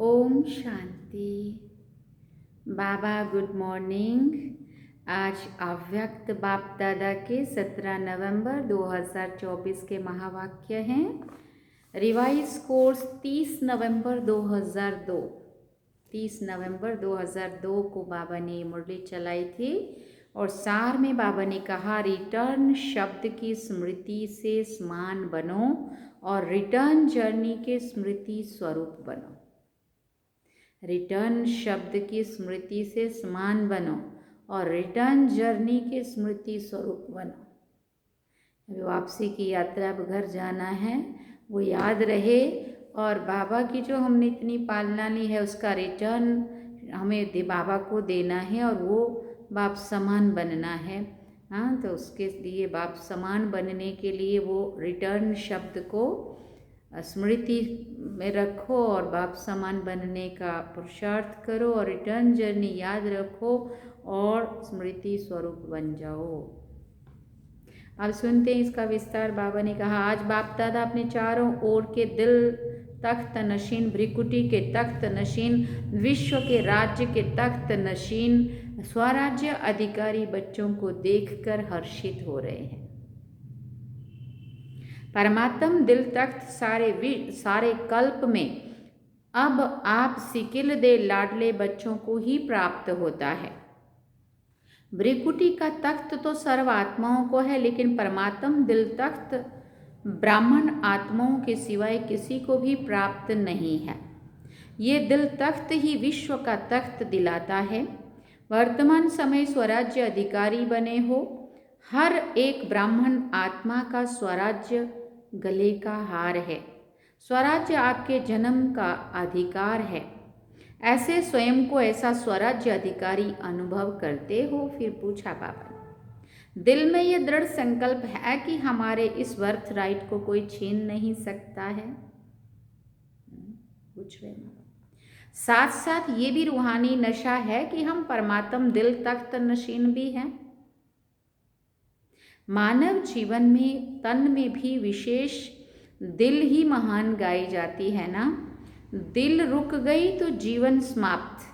ओम शांति। बाबा good morning. आज अव्यक्त बाप दादा के 17 नवंबर 2024 के महावाक्य हैं। रिवाइज कोर्स 30 नवंबर 2002 को बाबा ने मुरली चलाई थी और सार में बाबा ने कहा, रिटर्न शब्द की स्मृति से समान बनो और रिटर्न जर्नी के स्मृति स्वरूप बनो। रिटर्न शब्द की स्मृति से समान बनो और रिटर्न जर्नी के स्मृति स्वरूप बनो। अभी वापसी की यात्रा, अब घर जाना है, वो याद रहे और बाबा की जो हमने इतनी पालना ली है उसका रिटर्न हमें बाबा को देना है और वो बाप समान बनना है। हाँ, तो उसके लिए बाप समान बनने के लिए वो रिटर्न शब्द को स्मृति में रखो और बाप समान बनने का पुरुषार्थ करो और रिटर्न जर्नी याद रखो और स्मृति स्वरूप बन जाओ। अब सुनते हैं इसका विस्तार। बाबा ने कहा, आज बाप दादा अपने चारों ओर के दिल तख्त नशीन, भ्रिकुटी के तख्त नशीन, विश्व के राज्य के तख्त नशीन स्वराज्य अधिकारी बच्चों को देखकर हर्षित हो रहे हैं। परमात्म दिल तख्त सारे कल्प में अब आप सिकिल दे लाडले बच्चों को ही प्राप्त होता है। भ्रिकुटी का तख्त तो सर्व आत्माओं को है, लेकिन परमात्म दिल तख्त ब्राह्मण आत्माओं के सिवाय किसी को भी प्राप्त नहीं है। ये दिल तख्त ही विश्व का तख्त दिलाता है। वर्तमान समय स्वराज्य अधिकारी बने हो। हर एक ब्राह्मण आत्मा का स्वराज्य गले का हार है। स्वराज्य आपके जन्म का अधिकार है। ऐसे स्वयं को ऐसा स्वराज्य अधिकारी अनुभव करते हो? फिर पूछा बाबा ने। दिल में ये दृढ़ संकल्प है कि हमारे इस बर्थ राइट को कोई छीन नहीं सकता है? पूछ रहे हैं। साथ साथ ये भी रूहानी नशा है कि हम परमात्म दिल तख्त नशीन भी हैं। मानव जीवन में तन में भी विशेष दिल ही महान गाई जाती है ना। दिल रुक गई तो जीवन समाप्त।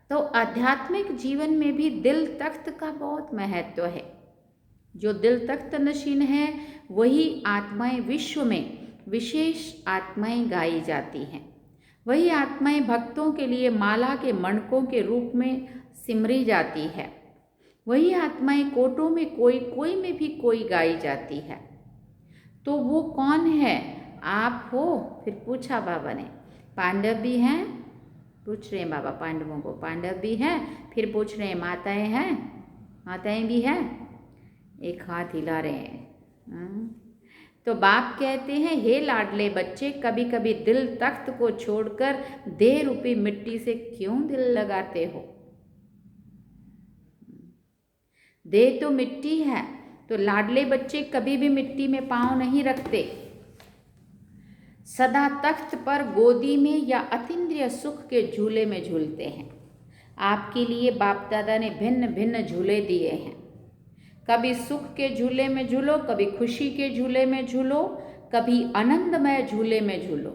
तो आध्यात्मिक जीवन में भी दिल तख्त का बहुत महत्व है। जो दिल तख्त नशीन है वही आत्माएं विश्व में विशेष आत्माएं गाई जाती हैं। वही आत्माएं भक्तों के लिए माला के मणकों के रूप में सिमरी जाती है। वही आत्माएं कोटों में कोई में भी कोई गाई जाती है। तो वो कौन है? आप हो? फिर पूछा बाबा ने। पांडव भी हैं? पूछ रहे हैं बाबा पांडवों को। पांडव भी हैं। फिर पूछ रहे हैं माताएं हैं? माताएं भी हैं? एक हाथ हिला रहे हैं। तो बाप कहते हैं, हे लाडले बच्चे, कभी कभी दिल तख्त को छोड़कर देह रूपी मिट्टी से क्यों दिल लगाते हो? देह तो मिट्टी है, तो लाडले बच्चे कभी भी मिट्टी में पांव नहीं रखते। सदा तख्त पर गोदी में या अतीन्द्रिय सुख के झूले में झूलते हैं। आपके लिए बाप दादा ने भिन्न भिन्न झूले दिए हैं। कभी सुख के झूले में झूलो, कभी खुशी के झूले में झूलो, कभी आनंदमय झूले में झूलो।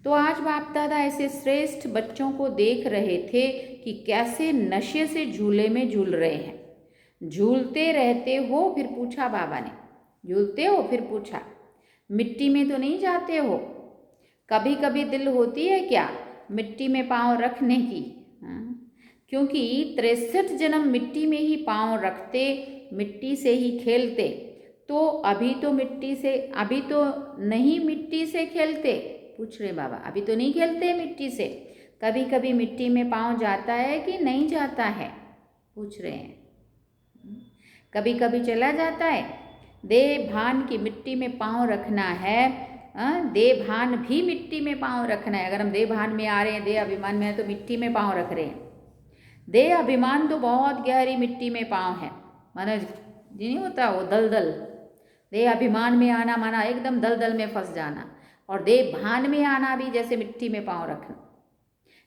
तो आज बाप दादा ऐसे श्रेष्ठ बच्चों को देख रहे थे कि कैसे नशे से झूले में झूल रहे हैं। झूलते रहते हो? फिर पूछा बाबा ने। झूलते हो? फिर पूछा। मिट्टी में तो नहीं जाते हो? कभी कभी दिल होती है क्या मिट्टी में पांव रखने की? क्योंकि 63 जन्म मिट्टी में ही पांव रखते, मिट्टी से ही खेलते। तो अभी तो नहीं मिट्टी से खेलते? पूछ रहे बाबा। अभी तो नहीं खेलते मिट्टी से। कभी कभी मिट्टी में पांव जाता है कि नहीं जाता है? पूछ रहे हैं। कभी कभी चला जाता है। देह भान की मिट्टी में पांव रखना है। देह भान भी मिट्टी में पांव रखना है। अगर हम देह भान में आ रहे हैं, देह अभिमान में है, तो मिट्टी में पांव रख रहे हैं। देह अभिमान तो बहुत गहरी मिट्टी में पांव है। माना जी नहीं होता वो दलदल। देह अभिमान में आना माना एकदम दलदल में फंस जाना, और देह भान में आना भी जैसे मिट्टी में पांव रखना।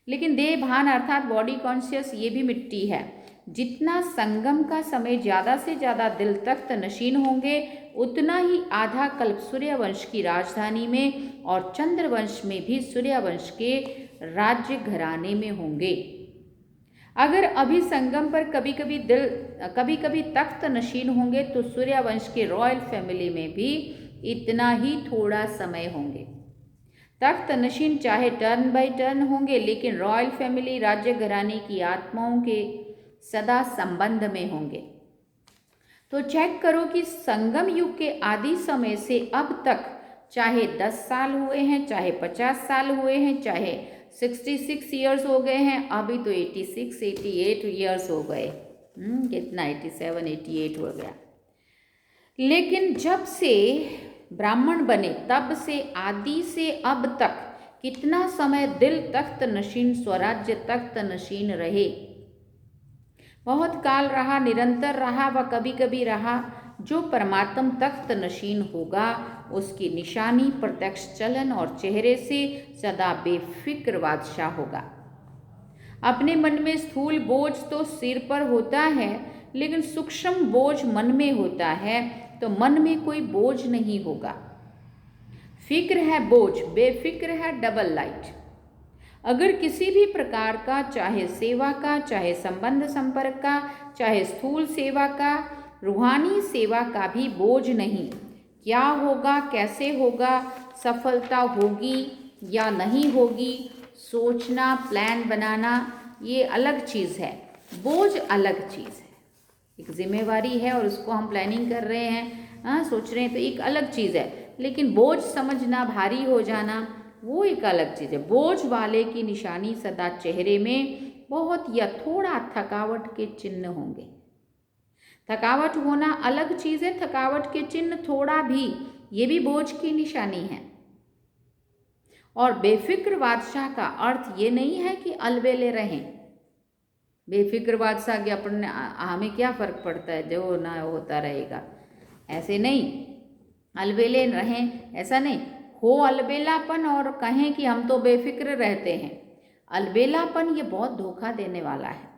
लेकिन देह भान अर्थात बॉडी कॉन्शियस, ये भी मिट्टी है। जितना संगम का समय ज़्यादा से ज़्यादा दिल तख्त नशीन होंगे, उतना ही आधा कल्प सूर्यवंश की राजधानी में और चंद्रवंश में भी सूर्यवंश के राज्य घराने में होंगे। अगर अभी संगम पर कभी कभी तख्त नशीन होंगे तो सूर्यवंश के रॉयल फैमिली में भी इतना ही थोड़ा समय होंगे। तख्त नशीन चाहे टर्न बाय टर्न होंगे, लेकिन रॉयल फैमिली राज्य घराने की आत्माओं के सदा संबंध में होंगे। तो चेक करो कि संगम युग के आदि समय से अब तक चाहे 10 साल हुए हैं, चाहे 50 साल हुए हैं, चाहे 66 ईयर्स हो गए हैं, अभी तो 86 88 ईयर्स हो गए। कितना 87 88 हो गया। लेकिन जब से ब्राह्मण बने तब से आदि से अब तक कितना समय दिल तख्त नशीन स्वराज्य तख्त नशीन रहे। बहुत काल रहा, निरंतर रहा व कभी कभी रहा। जो परमात्म तख्त नशीन होगा उसकी निशानी प्रत्यक्ष चलन और चेहरे से सदा बेफिक्र बादशाह होगा। अपने मन में स्थूल बोझ तो सिर पर होता है, लेकिन सूक्ष्म बोझ मन में होता है, तो मन में कोई बोझ नहीं होगा। फिक्र है बोझ, बेफिक्र है डबल लाइट। अगर किसी भी प्रकार का, चाहे सेवा का, चाहे संबंध संपर्क का, चाहे स्थूल सेवा का, रूहानी सेवा का भी बोझ नहीं। क्या होगा, कैसे होगा, सफलता होगी या नहीं होगी, सोचना, प्लान बनाना, ये अलग चीज़ है। बोझ अलग चीज़ है। एक जिम्मेवारी है और उसको हम प्लानिंग कर रहे हैं, सोच रहे हैं, तो एक अलग चीज़ है। लेकिन बोझ समझना, भारी हो जाना, वो एक अलग चीज़ है। बोझ वाले की निशानी सदा चेहरे में बहुत या थोड़ा थकावट के चिन्ह होंगे। थकावट होना अलग चीज़ है, थकावट के चिन्ह थोड़ा भी, ये भी बोझ की निशानी है। और बेफिक्र बादशाह का अर्थ ये नहीं है कि अलबेले रहें। बेफिक्र बादशाह के अपने हमें क्या फ़र्क पड़ता है, जो ना होता रहेगा, ऐसे नहीं। अलबेले रहें ऐसा नहीं हो, अलबेलापन और कहें कि हम तो बेफिक्र रहते हैं, अलबेलापन ये बहुत धोखा देने वाला है।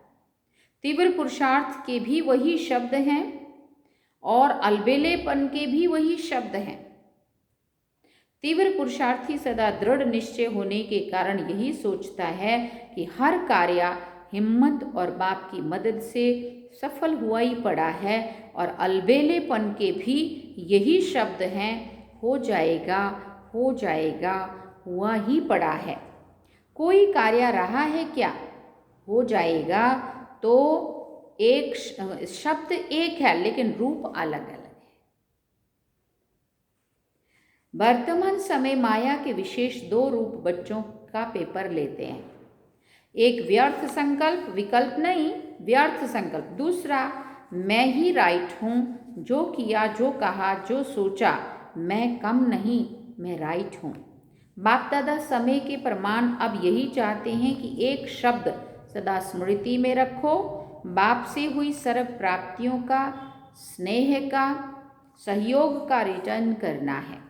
तीव्र पुरुषार्थ के भी वही शब्द हैं और अलबेलेपन के भी वही शब्द हैं। तीव्र पुरुषार्थी सदा दृढ़ निश्चय होने के कारण यही सोचता है कि हर कार्य हिम्मत और बाप की मदद से सफल हुआ ही पड़ा है, और अलबेलेपन के भी यही शब्द हैं, हो जाएगा, हो जाएगा, हुआ ही पड़ा है। कोई कार्य रहा है क्या, हो जाएगा, तो एक शब्द एक है लेकिन रूप अलग अलग है। वर्तमान समय माया के विशेष 2 रूप बच्चों का पेपर लेते हैं। एक व्यर्थ संकल्प, विकल्प नहीं, व्यर्थ संकल्प। दूसरा, मैं ही राइट हूँ, जो किया, जो कहा, जो सोचा, मैं कम नहीं, मैं राइट हूँ। बाप दादा समय के प्रमाण अब यही चाहते हैं कि एक शब्द सदा स्मृति में रखो, बाप से हुई सर्व प्राप्तियों का, स्नेह का, सहयोग का रिटर्न करना है।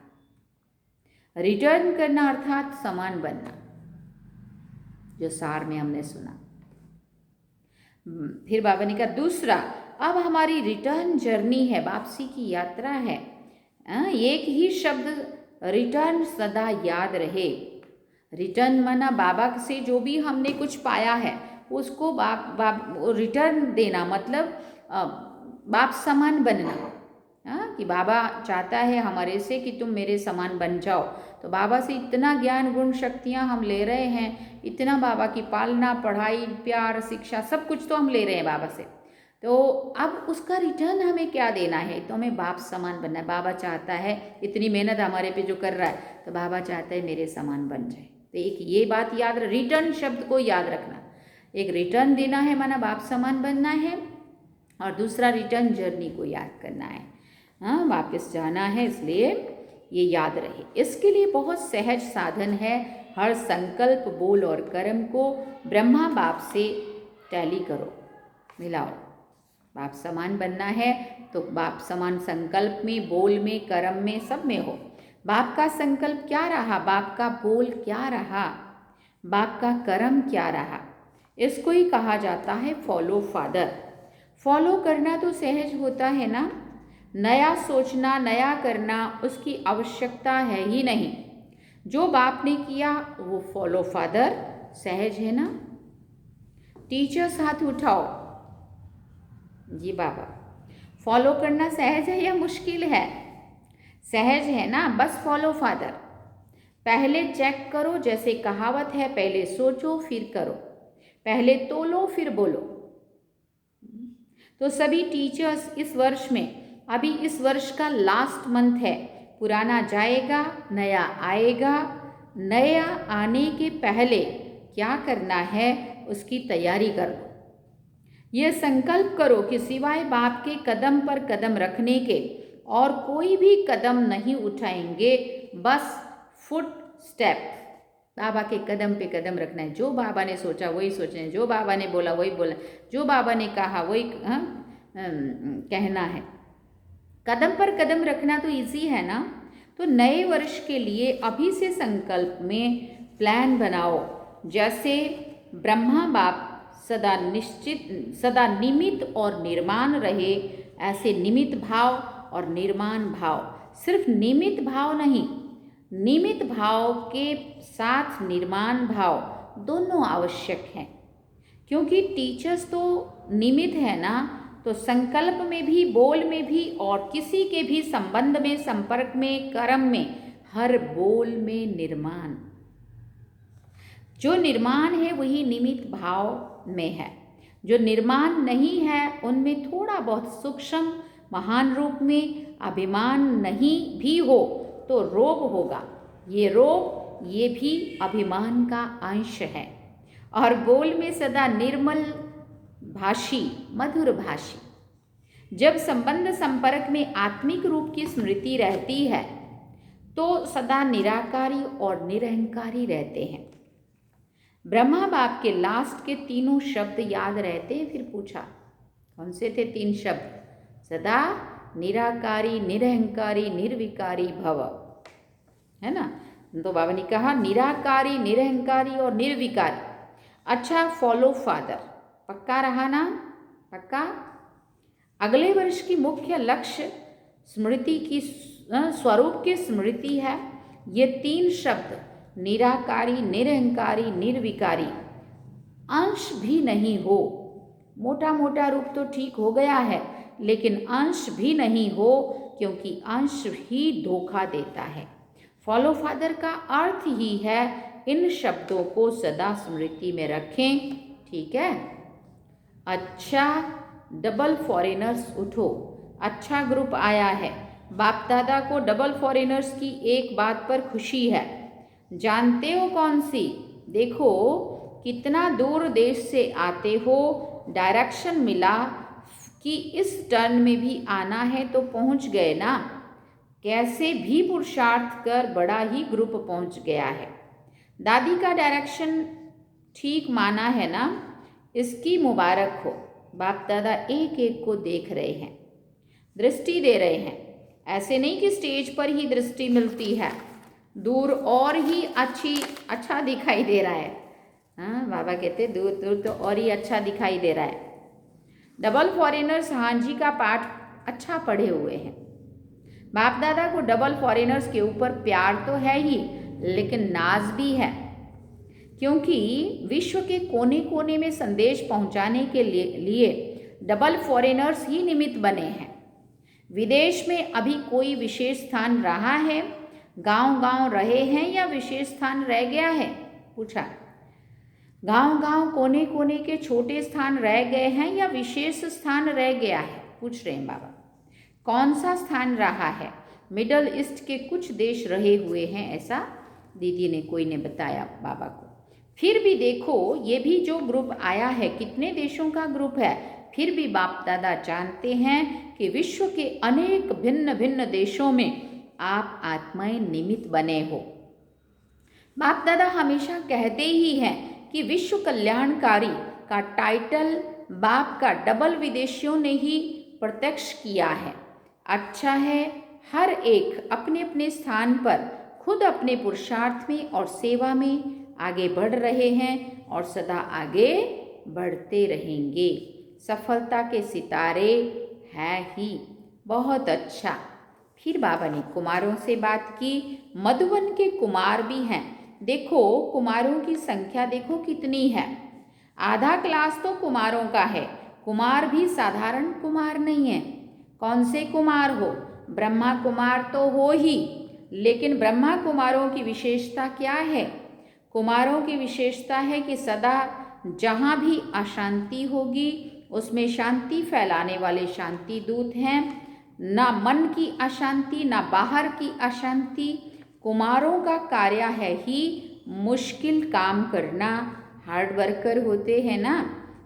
रिटर्न करना अर्थात समान बनना, जो सार में हमने सुना। फिर बाबा ने कहा दूसरा, अब हमारी रिटर्न जर्नी है, वापसी की यात्रा है। एक ही शब्द रिटर्न सदा याद रहे। रिटर्न माना बाबा से जो भी हमने कुछ पाया है उसको रिटर्न देना, मतलब बाप समान बनना। कि बाबा चाहता है हमारे से कि तुम मेरे समान बन जाओ। तो बाबा से इतना ज्ञान गुण शक्तियाँ हम ले रहे हैं, इतना बाबा की पालना, पढ़ाई, प्यार, शिक्षा, सब कुछ तो हम ले रहे हैं बाबा से। तो अब उसका रिटर्न हमें क्या देना है, तो हमें बाप समान बनना है। बाबा चाहता है, इतनी मेहनत हमारे पे जो कर रहा है, तो बाबा चाहता है मेरे समान बन जाए। तो एक ये बात याद, रिटर्न शब्द को याद रखना। एक रिटर्न देना है माना बाप समान बनना है, और दूसरा रिटर्न जर्नी को याद करना है। वापस जाना है, इसलिए ये याद रहे। इसके लिए बहुत सहज साधन है। हर संकल्प, बोल और कर्म को ब्रह्मा बाप से टैली करो, मिलाओ। बाप समान बनना है तो बाप समान संकल्प में, बोल में, कर्म में, सब में हो। बाप का संकल्प क्या रहा, बाप का बोल क्या रहा, बाप का कर्म क्या रहा, इसको ही कहा जाता है फॉलो फादर। फॉलो करना तो सहज होता है ना, नया सोचना, नया करना उसकी आवश्यकता है ही नहीं। जो बाप ने किया वो फॉलो फादर सहज है ना। टीचर्स हाथ उठाओ। जी बाबा, फॉलो करना सहज है या मुश्किल है? सहज है ना, बस फॉलो फादर। पहले चेक करो, जैसे कहावत है, पहले सोचो फिर करो, पहले तोलो फिर बोलो। तो सभी टीचर्स इस वर्ष में, अभी इस वर्ष का लास्ट मंथ है, पुराना जाएगा नया आएगा। नया आने के पहले क्या करना है उसकी तैयारी कर लो। यह संकल्प करो कि सिवाय बाप के कदम पर कदम रखने के और कोई भी कदम नहीं उठाएंगे, बस फुट स्टेप, बाबा के कदम पे कदम रखना है। जो बाबा ने सोचा वही सोचना है, जो बाबा ने बोला वही बोला, जो बाबा ने कहा वही कहना है। कदम पर कदम रखना तो इजी है ना। तो नए वर्ष के लिए अभी से संकल्प में प्लान बनाओ, जैसे ब्रह्मा बाप सदा सदा निमित्त और निर्माण रहे, ऐसे निमित्त भाव और निर्माण भाव। सिर्फ निमित्त भाव नहीं, निमित्त भाव के साथ निर्माण भाव दोनों आवश्यक हैं। क्योंकि टीचर्स तो निमित्त है ना, तो संकल्प में भी, बोल में भी और किसी के भी संबंध में, संपर्क में, कर्म में, हर बोल में निर्माण। जो निर्माण है वही निमित्त भाव में है। जो निर्माण नहीं है उनमें थोड़ा बहुत सूक्ष्म महान रूप में अभिमान नहीं भी हो तो रोग होगा। ये रोग, ये भी अभिमान का अंश है। और बोल में सदा निर्मल भाषी, मधुर भाषी। जब संबंध संपर्क में आत्मिक रूप की स्मृति रहती है तो सदा निराकारी और निरहंकारी रहते हैं। ब्रह्मा बाप के लास्ट के तीनों शब्द याद रहते हैं। फिर पूछा कौन से थे 3 शब्द? सदा निराकारी, निरहंकारी, निर्विकारी भव, है ना। तो बाबा ने कहा निराकारी, निरहंकारी और निर्विकारी। अच्छा, फॉलो फादर पक्का रहा ना? पक्का। अगले वर्ष की मुख्य लक्ष्य स्मृति की, स्वरूप की स्मृति है। ये 3 शब्द निराकारी, निरहंकारी, निर्विकारी, अंश भी नहीं हो। मोटा मोटा रूप तो ठीक हो गया है, लेकिन अंश भी नहीं हो, क्योंकि अंश ही धोखा देता है। फॉलो फादर का अर्थ ही है इन शब्दों को सदा स्मृति में रखें, ठीक है। अच्छा, डबल फॉरेनर्स उठो। अच्छा ग्रुप आया है। बाप दादा को डबल फॉरेनर्स की एक बात पर खुशी है। जानते हो कौन सी? देखो कितना दूर देश से आते हो, डायरेक्शन मिला कि इस टर्न में भी आना है तो पहुंच गए ना। कैसे भी पुरुषार्थ कर बड़ा ही ग्रुप पहुंच गया है। दादी का डायरेक्शन ठीक माना है ना, इसकी मुबारक हो। बाप दादा एक एक को देख रहे हैं, दृष्टि दे रहे हैं। ऐसे नहीं कि स्टेज पर ही दृष्टि मिलती है, दूर और ही अच्छा दिखाई दे रहा है। हाँ, बाबा कहते दूर दूर तो और ही अच्छा दिखाई दे रहा है। डबल फॉरेनर्स हाँ जी का पाठ अच्छा पढ़े हुए हैं। बाप दादा को डबल फॉरेनर्स के ऊपर प्यार तो है ही, लेकिन नाज भी है, क्योंकि विश्व के कोने कोने में संदेश पहुंचाने के लिए डबल फॉरेनर्स ही निमित्त बने हैं। विदेश में अभी कोई विशेष स्थान रहा है? गांव गांव रहे हैं या विशेष स्थान रह गया है? पूछा। गांव गांव कोने कोने के छोटे स्थान रह गए हैं या विशेष स्थान रह गया है? पूछ रहे हैं बाबा। कौन सा स्थान रहा है? मिडल ईस्ट के कुछ देश रहे हुए हैं, ऐसा दीदी ने, कोई ने बताया बाबा को। फिर भी देखो, ये भी जो ग्रुप आया है, कितने देशों का ग्रुप है, फिर भी बाप दादा जानते हैं कि विश्व के अनेक भिन्न भिन्न देशों में आप आत्माएं निमित्त बने हो। बाप दादा हमेशा कहते ही हैं कि विश्व कल्याणकारी का टाइटल बाप का डबल विदेशियों ने ही प्रत्यक्ष किया है। अच्छा है, हर एक अपने अपने स्थान पर खुद अपने पुरुषार्थ में और सेवा में आगे बढ़ रहे हैं और सदा आगे बढ़ते रहेंगे। सफलता के सितारे है ही। बहुत अच्छा। फिर बाबा ने कुमारों से बात की। मधुवन के कुमार भी हैं। देखो कुमारों की संख्या देखो कितनी है। आधा क्लास तो कुमारों का है। कुमार भी साधारण कुमार नहीं है। कौन से कुमार हो? ब्रह्मा कुमार तो हो ही, लेकिन ब्रह्मा कुमारों की विशेषता क्या है? कुमारों की विशेषता है कि सदा जहाँ भी अशांति होगी उसमें शांति फैलाने वाले शांति दूत हैं। ना मन की अशांति, ना बाहर की अशांति। कुमारों का कार्य है ही मुश्किल काम करना। हार्ड वर्कर होते हैं ना,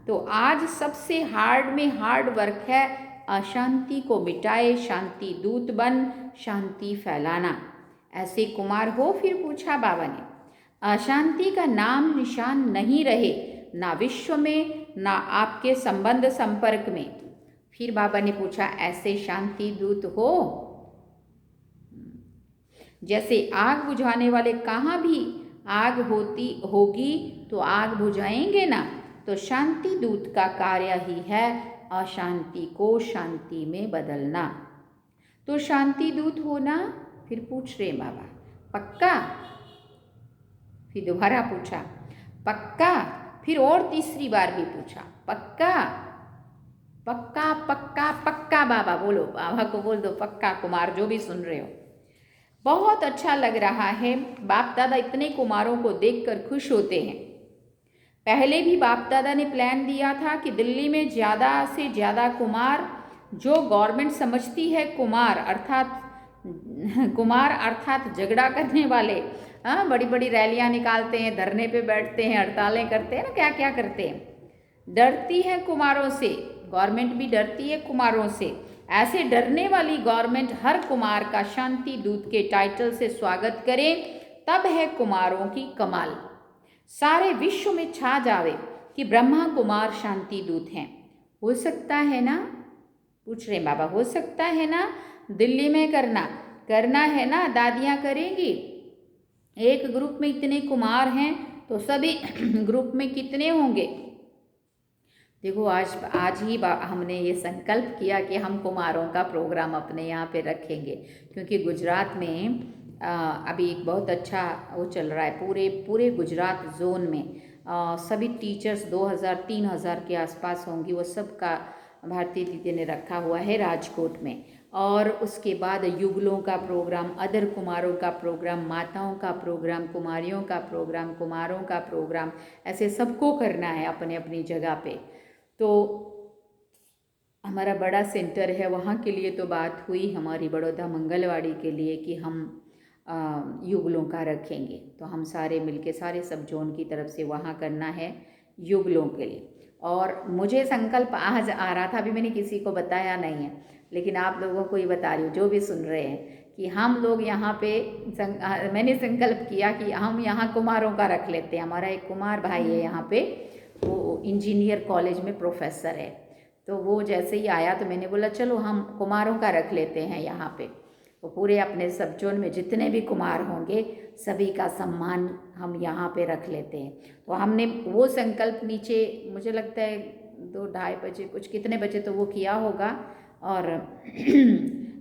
तो आज सबसे हार्ड में हार्ड वर्क है अशांति को मिटाए, शांति दूत बन शांति फैलाना। ऐसे कुमार हो? फिर पूछा बाबा ने। अशांति का नाम निशान नहीं रहे, ना विश्व में ना आपके संबंध संपर्क में। फिर बाबा ने पूछा ऐसे शांति दूत हो? जैसे आग बुझाने वाले कहाँ भी आग होती होगी तो आग बुझाएंगे ना, तो शांति दूत का कार्य ही है अशांति को शांति में बदलना। तो शांति दूत होना? फिर पूछ रहे बाबा पक्का? फिर दोबारा पूछा पक्का? फिर और तीसरी बार भी पूछा पक्का? पक्का पक्का पक्का बाबा बोलो, बाबा को बोल दो पक्का। कुमार जो भी सुन रहे हो, बहुत अच्छा लग रहा है। बाप दादा इतने कुमारों को देखकर खुश होते हैं। पहले भी बाप दादा ने प्लान दिया था कि दिल्ली में ज़्यादा से ज़्यादा कुमार, जो गवर्नमेंट समझती है कुमार अर्थात झगड़ा करने वाले, बड़ी बड़ी रैलियां निकालते हैं, धरने पे बैठते हैं, हड़तालें करते हैं ना, क्या क्या करते हैं, डरती है कुमारों से। गवर्नमेंट भी डरती है कुमारों से। ऐसे डरने वाली गवर्नमेंट हर कुमार का शांति दूत के टाइटल से स्वागत करे, तब है कुमारों की कमाल। सारे विश्व में छा जावे कि ब्रह्मा कुमार शांति दूत हैं। हो सकता है ना? पूछ रहे बाबा, हो सकता है ना? दिल्ली में करना है ना? दादियाँ करेंगी। एक ग्रुप में इतने कुमार हैं तो सभी ग्रुप में कितने होंगे? देखो आज ही हमने ये संकल्प किया कि हम कुमारों का प्रोग्राम अपने यहाँ पे रखेंगे, क्योंकि गुजरात में अभी एक बहुत अच्छा वो चल रहा है। पूरे गुजरात जोन में सभी टीचर्स 2000-3000 के आसपास होंगी। वो सब का भारती दीदी ने रखा हुआ है राजकोट में। और उसके बाद युगलों का प्रोग्राम, अदर कुमारों का प्रोग्राम, माताओं का प्रोग्राम, कुमारियों का प्रोग्राम, कुमारों का प्रोग्राम, ऐसे सबको करना है अपने अपनी जगह पे। तो हमारा बड़ा सेंटर है, वहाँ के लिए तो बात हुई हमारी बड़ौदा मंगलवाड़ी के लिए कि हम युगलों का रखेंगे। तो हम सारे मिलके, सारे सब जोन की तरफ से वहाँ करना है युगलों के लिए। और मुझे संकल्प आज आ रहा था, अभी मैंने किसी को बताया नहीं है, लेकिन आप लोगों को ही बता रही हूँ जो भी सुन रहे हैं, कि हम लोग यहाँ पे मैंने संकल्प किया कि हम यहाँ कुमारों का रख लेते हैं। हमारा एक कुमार भाई है यहाँ पे, वो इंजीनियर कॉलेज में प्रोफेसर है। तो वो जैसे ही आया तो मैंने बोला चलो हम कुमारों का रख लेते हैं यहाँ पे। वो पूरे अपने सब जोन में जितने भी कुमार होंगे सभी का सम्मान हम यहाँ पे रख लेते हैं। तो हमने वो संकल्प नीचे, मुझे लगता है 2-2:30 बजे, कुछ कितने बजे तो वो किया होगा। और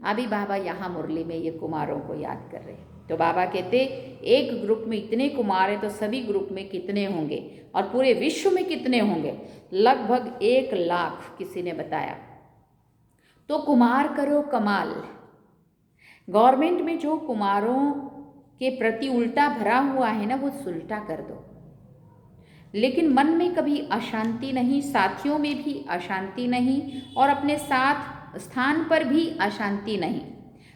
अभी बाबा यहाँ मुरली में ये कुमारों को याद कर रहे हैं। तो बाबा कहते एक ग्रुप में इतने कुमार हैं तो सभी ग्रुप में कितने होंगे, और पूरे विश्व में कितने होंगे? लगभग 1 लाख किसी ने बताया। तो कुमार करो कमाल। गवर्नमेंट में जो कुमारों के प्रति उल्टा भरा हुआ है ना, वो सुलटा कर दो। लेकिन मन में कभी अशांति नहीं, साथियों में भी अशांति नहीं, और अपने साथ स्थान पर भी अशांति नहीं,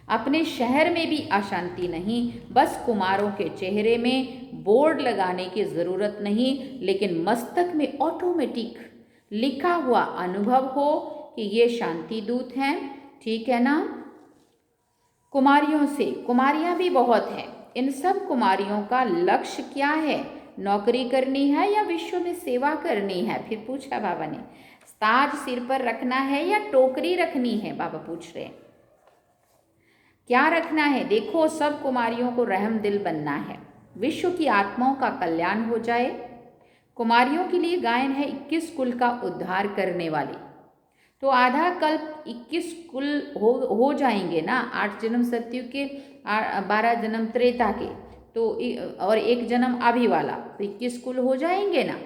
अपने शहर में भी अशांति नहीं। बस कुमारों के चेहरे में बोर्ड लगाने की ज़रूरत नहीं, लेकिन मस्तक में ऑटोमेटिक लिखा हुआ अनुभव हो कि ये शांति दूत हैं। ठीक है ना? कुमारियों से, कुमारियाँ भी बहुत हैं। इन सब कुमारियों का लक्ष्य क्या है? नौकरी करनी है या विश्व में सेवा करनी है? फिर पूछा बाबा ने। ताज सिर पर रखना है या टोकरी रखनी है? बाबा पूछ रहे हैं क्या रखना है? देखो सब कुमारियों को रहम दिल बनना है, विश्व की आत्माओं का कल्याण हो जाए, कुमारियों के लिए गायन है 21 कुल का उद्धार करने वाली। तो आधा कल्प 21 कुल हो जाएंगे ना, 8 जन्म सत्ययुग के, 12 जन्म त्रेता के, तो और 1 जन्म अभी वाला, तो 21 कुल हो जाएंगे ना।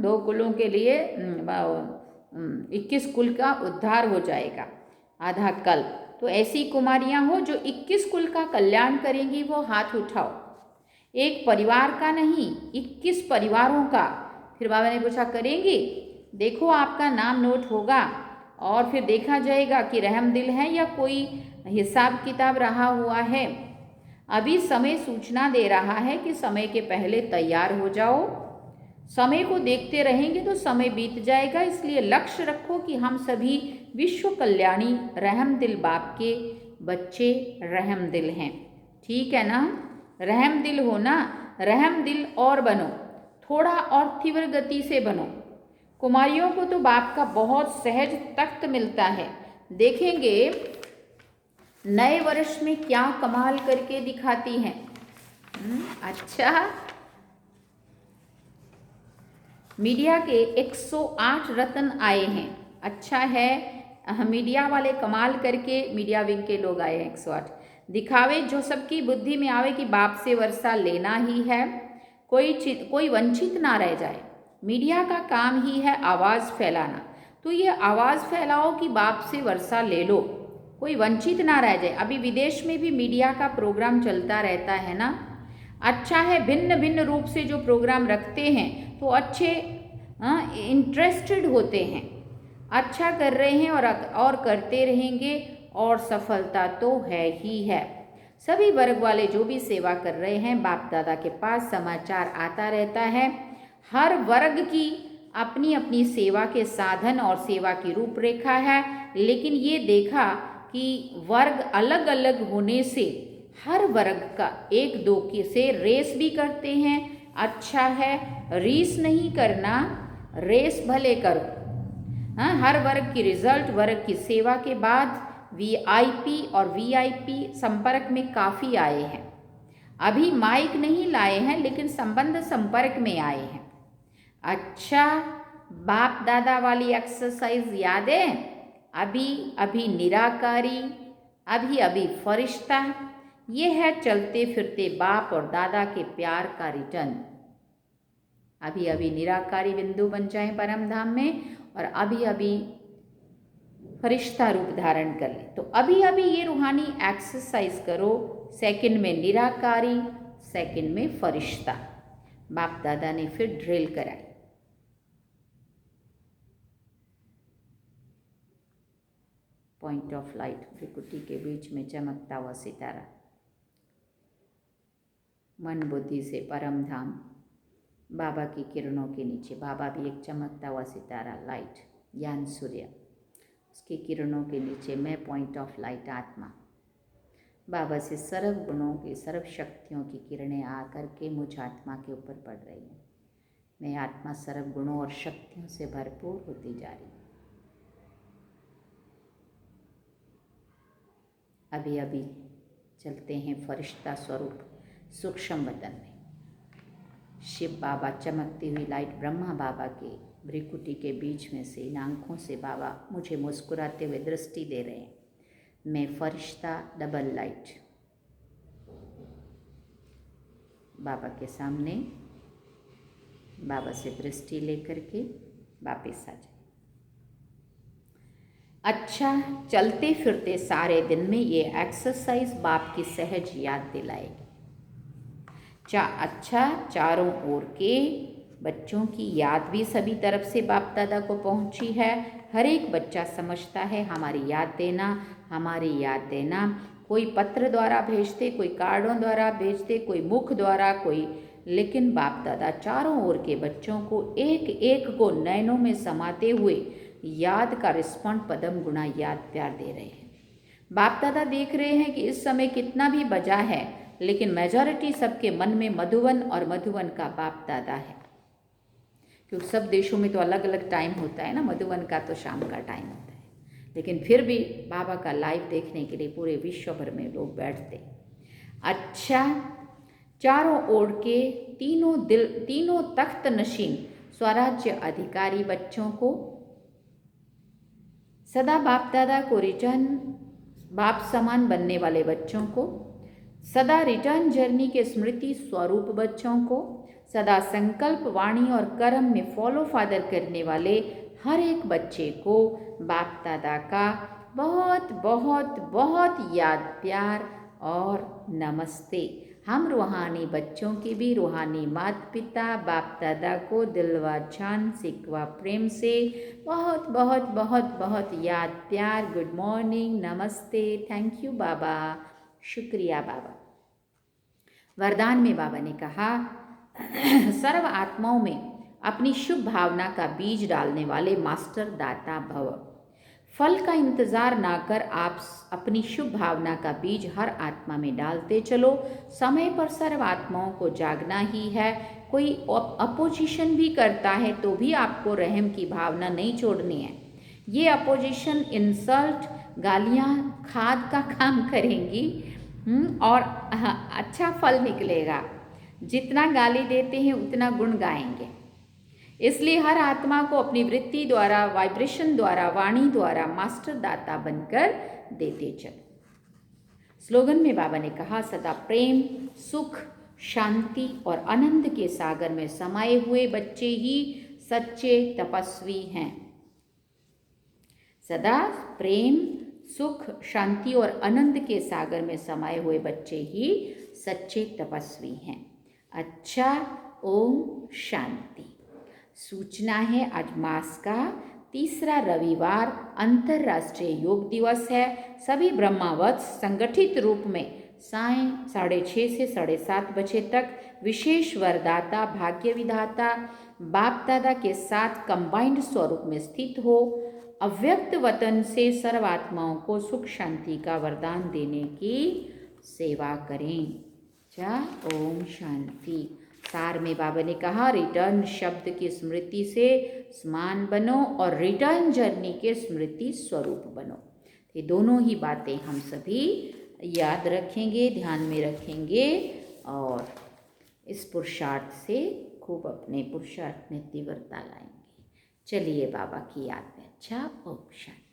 2 कुलों के लिए 21 कुल का उद्धार हो जाएगा आधा कल्प। तो ऐसी कुमारियां हो जो 21 कुल का कल्याण करेंगी, वो हाथ उठाओ। एक परिवार का नहीं, 21 परिवारों का। फिर बाबा ने पूछा करेंगी? देखो आपका नाम नोट होगा और फिर देखा जाएगा कि रहम दिल है या कोई हिसाब किताब रहा हुआ है। अभी समय सूचना दे रहा है कि समय के पहले तैयार हो जाओ। समय को देखते रहेंगे तो समय बीत जाएगा, इसलिए लक्ष्य रखो कि हम सभी विश्व कल्याणी रहम दिल बाप के बच्चे रहम दिल हैं। ठीक है ना? रहम दिल हो ना, रहम दिल और बनो, थोड़ा और तीव्र गति से बनो। कुमारियों को तो बाप का बहुत सहज तख्त मिलता है। देखेंगे नए वर्ष में क्या कमाल करके दिखाती हैं। अच्छा, मीडिया के 108 रत्न आए हैं। अच्छा है, मीडिया वाले कमाल करके, मीडिया विंग के लोग आए हैं 108। दिखावे जो सबकी बुद्धि में आवे कि बाप से वर्षा लेना ही है, कोई वंचित ना रह जाए। मीडिया का काम ही है आवाज़ फैलाना, तो ये आवाज़ फैलाओ कि बाप से वर्षा ले लो, कोई वंचित ना रह जाए। अभी विदेश में भी मीडिया का प्रोग्राम चलता रहता है ना। अच्छा है, भिन्न भिन्न रूप से जो प्रोग्राम रखते हैं तो अच्छे इंटरेस्टेड होते हैं, अच्छा कर रहे हैं और करते रहेंगे, और सफलता तो है ही है। सभी वर्ग वाले जो भी सेवा कर रहे हैं, बाप दादा के पास समाचार आता रहता है। हर वर्ग की अपनी अपनी सेवा के साधन और सेवा की रूपरेखा है, लेकिन ये देखा कि वर्ग अलग अलग होने से हर वर्ग का एक दो के से रेस भी करते हैं। अच्छा है, रीस नहीं करना, रेस भले करो। हाँ, हर वर्ग की रिजल्ट वर्ग की सेवा के बाद वीआईपी और वीआईपी संपर्क में काफ़ी आए हैं। अभी माइक नहीं लाए हैं, लेकिन संबंध संपर्क में आए हैं। अच्छा, बाप दादा वाली एक्सरसाइज याद है? अभी अभी निराकारी, अभी अभी फरिश्ता, ये है चलते फिरते बाप और दादा के प्यार का रिटर्न। अभी अभी निराकारी बिंदु बन जाए परम धाम में, और अभी अभी फरिश्ता रूप धारण कर ले। तो अभी अभी ये रूहानी एक्सरसाइज करो। सेकंड में निराकारी, सेकंड में फरिश्ता। बाप दादा ने फिर ड्रिल कराई। पॉइंट ऑफ लाइट, त्रिकुटी के बीच में चमकता हुआ सितारा, मन बुद्धि से परम धाम, बाबा की किरणों के नीचे। बाबा भी एक चमकता हुआ सितारा, लाइट, ज्ञान सूर्य, उसकी किरणों के नीचे मैं पॉइंट ऑफ लाइट आत्मा। बाबा से सर्व गुणों की, सर्व शक्तियों की किरणें आकर के मुझ आत्मा के ऊपर पड़ रही हैं। मैं आत्मा सर्व गुणों और शक्तियों से भरपूर होती जा रही हूँ। अभी अभी चलते हैं फरिश्ता स्वरूप सूक्ष्म वतन में। शिव बाबा चमकती हुई लाइट ब्रह्मा बाबा के भ्रिकुटी के बीच में से, इन आँखों से बाबा मुझे मुस्कुराते हुए दृष्टि दे रहे हैं। मैं फरिश्ता डबल लाइट बाबा के सामने, बाबा से दृष्टि लेकर के वापस आ जाए। अच्छा, चलते फिरते सारे दिन में ये एक्सरसाइज बाप की सहज याद दिलाएगी। अच्छा, चारों ओर के बच्चों की याद भी सभी तरफ से बाप दादा को पहुंची है। हर एक बच्चा समझता है हमारी याद देना, हमारी याद देना। कोई पत्र द्वारा भेजते, कोई कार्डों द्वारा भेजते, कोई मुख द्वारा, कोई, लेकिन बाप दादा चारों ओर के बच्चों को एक एक को नैनों में समाते हुए याद का रिस्पॉन्ड पदम गुणा याद प्यार दे रहे हैं। बाप दादा देख रहे हैं कि इस समय कितना भी बजा है, लेकिन मेजॉरिटी सबके मन में मधुवन और मधुवन का बाप दादा है। क्योंकि सब देशों में तो अलग अलग टाइम होता है ना, मधुवन का तो शाम का टाइम होता है, लेकिन फिर भी बाबा का लाइव देखने के लिए पूरे विश्व भर में लोग बैठते। अच्छा, चारों ओर के तीनों तख्त नशीन स्वराज्य अधिकारी बच्चों को, सदा बाप दादा को रिटर्न बाप समान बनने वाले बच्चों को, सदा रिटर्न जर्नी के स्मृति स्वरूप बच्चों को, सदा संकल्प वाणी और कर्म में फॉलो फादर करने वाले हर एक बच्चे को बाप दादा का बहुत बहुत बहुत याद प्यार और नमस्ते। हम रूहानी बच्चों के भी रूहानी माता पिता बाप दादा को दिलवा जान सिकवा प्रेम से बहुत बहुत बहुत बहुत याद प्यार, गुड मॉर्निंग, नमस्ते, थैंक यू बाबा, शुक्रिया बाबा। वरदान में बाबा ने कहा, सर्व आत्माओं में अपनी शुभ भावना का बीज डालने वाले मास्टर दाता भव। फल का इंतजार ना कर आप अपनी शुभ भावना का बीज हर आत्मा में डालते चलो। समय पर सर्व आत्माओं को जागना ही है। कोई अपोजिशन भी करता है तो भी आपको रहम की भावना नहीं छोड़नी है। ये अपोजिशन इंसल्ट, गालियाँ, खाद का काम करेंगी और अच्छा फल निकलेगा। जितना गाली देते हैं उतना गुण गाएंगे। इसलिए हर आत्मा को अपनी वृत्ति द्वारा, वाइब्रेशन द्वारा, वाणी द्वारा मास्टर दाता बनकर देते चलो। स्लोगन में बाबा ने कहा, सदा प्रेम, सुख, शांति और आनंद के सागर में समाये हुए बच्चे ही सच्चे तपस्वी हैं। सदा प्रेम, सुख, शांति और आनंद के सागर में समाये हुए बच्चे ही सच्चे तपस्वी हैं। अच्छा, ओम शांति। सूचना है, आज मास का तीसरा रविवार अंतर्राष्ट्रीय योग दिवस है। सभी ब्रह्मावत्स संगठित रूप में साय 6:30 से 7:30 बजे तक विशेष वरदाता भाग्य विधाता बाप दादा के साथ कंबाइंड स्वरूप में स्थित हो अव्यक्त वतन से सर्वात्माओं को सुख शांति का वरदान देने की सेवा करें। ओम शांति। सार में बाबा ने कहा, रिटर्न शब्द की स्मृति से समान बनो और रिटर्न जर्नी के स्मृति स्वरूप बनो। ये दोनों ही बातें हम सभी याद रखेंगे, ध्यान में रखेंगे और इस पुरुषार्थ से खूब अपने पुरुषार्थ में तीव्रता लाएंगे। चलिए बाबा की याद में। अच्छा, ओम शांति।